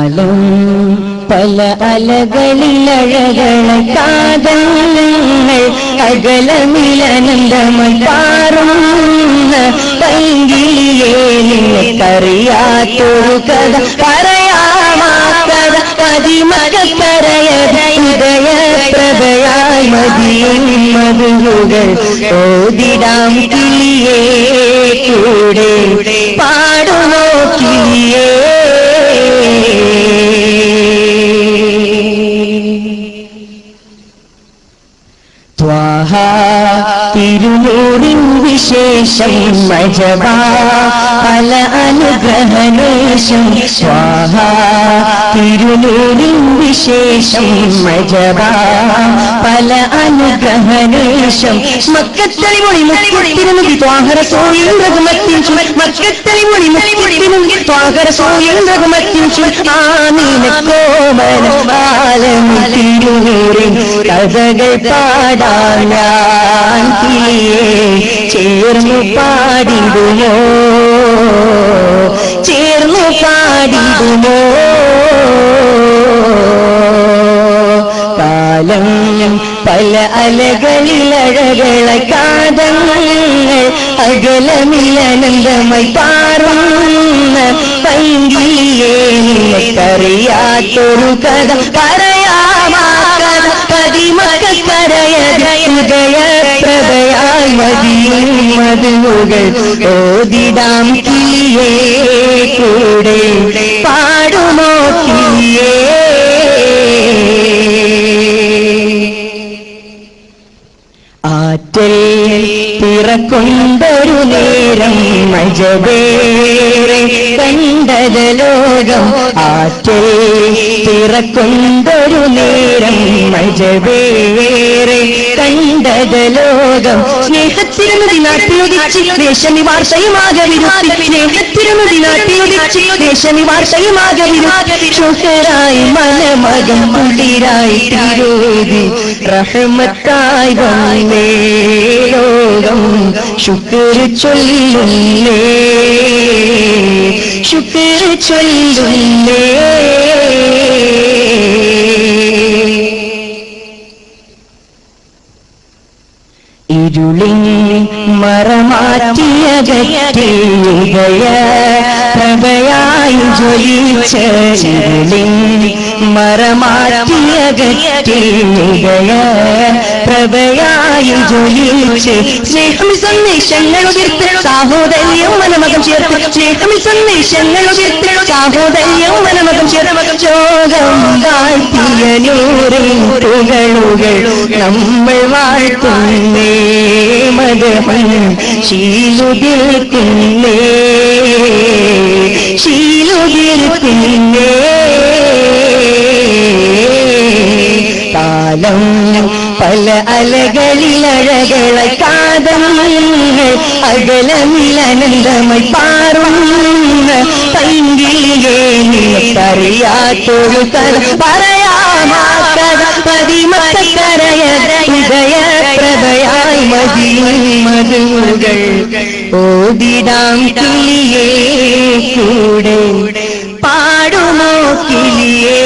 കാലം പല അലകളിലഴകള കാതങ്ങൾ അകലമിലനന്ദമായി പാറുന്ന പൈങ്കിളിയേ നിനക്കറിയാത്തൊരു കഥ പറയാമാ കഥ പതിമകക്കരയത ഹൃദയപ്രഭയായി മതിയും മധുകൾ ഓതിടാം കിളിയേ കൂടെ പാടുമോ കിളിയേ ത്വാഹ തിരുനൂറിൻ വിശേഷം മജബാ പല അനുഗ്രഹനേശം സ്വാഹ തിരുനൂറിൻ വിശേഷം മജബാ പല അനുഗ്രഹനേശം മക്കത്തലിമൊഴി മുക്കുത്തിരുന്നു ത്വാഹര സോയിൽ രഘുമത്തിൻ മക്കത്തലിമൊഴി മുക്കുത്തിരുന്നു ത്വാഹര സോയിൽ രഘുമത്തിൻ ആമീനക്കോമന ആലമി തിരുനൂറിൻ കഥകൾ പാടാൻ ഞാൻ കിളിയേ ചേർന്നു പാടിടുമോ ചേർന്നു പാടിടുമോ കാലം പല അലകളിലഴകള കാതങ്ങൾ അകലമിലനന്ദമായി പാറുന്ന പൈങ്കിളിയേ നിനക്കറിയാത്തൊരു കഥ പറയാമാ കഥ പതിമകക്കരയത ഹൃദയപ്രഭയായി മതിയും മധുകൾ ഓതിടാം കിളിയേ കൂടെ പാടുമോ കിളിയേ ആറ്റൽ പിറക്കൊണ്ടൊരു നേരം മജബേറെ കണ്ടത ലോകം ആറ്റൽ പിറക്കൊണ്ടൊരു നേരം മജബേറെ കണ്ടത ലോകം സ്നേഹത്തിരുന്നതി നാട്ടിലുദിച്ച് ദേശനിവാർഷയുമാകവിരുത്തി സ്നേഹത്തിരുന്നതി നാട്ടിലുദിച്ച് ദേശനിവാർഷയുമാകവിരുത്തി ശുഹറായി മനമകം കുളിരായി തിരുതി റഹ്മത്തായി വന്നേ ലോകം ശുക്ർ ചൊല്ലുന്നേ ശുക്ർ ചൊല്ലുന്നേ ഇരുളിൻ മറമാറ്റിയകറ്റിയ പ്രഭയായി ജ്വലിച്ച ഇരുളിൻ മറമാറ്റിയകറ്റിയ പ്രഭയായി ജ്വലിച്ച് സ്നേഹം സന്ദേശങ്ങൾ ഉതിർത്ത് സാഹോദര്യം മനമകം ചേർത്ത് സ്നേഹം സന്ദേശങ്ങൾ ഉതിർത്ത് സാഹോദര്യം മനമകം ചേർത്ത് ചോകം വാഴ്ത്തിയ നൂറിൻ പുകളുകൾ നമ്മൾ വാഴ്ത്തുന്നേ മദഹൻ ശീലുതിർക്കുന്നേ ശീലുതിർക്കുന്നേ കാലം പല അലകളിലഴകള കാതങ്ങൾ അകലമിലനന്ദമായി പാറുന്ന പൈങ്കിളിയേ നിനക്കറിയാത്തൊരു കഥ പറയാമാ കഥ പതിമകക്കരയത ഹൃദയപ്രഭയായി മതിയും മധുകൾ ഓതിടാം കിളിയേ കൂടെ പാടുമോ കിളിയേ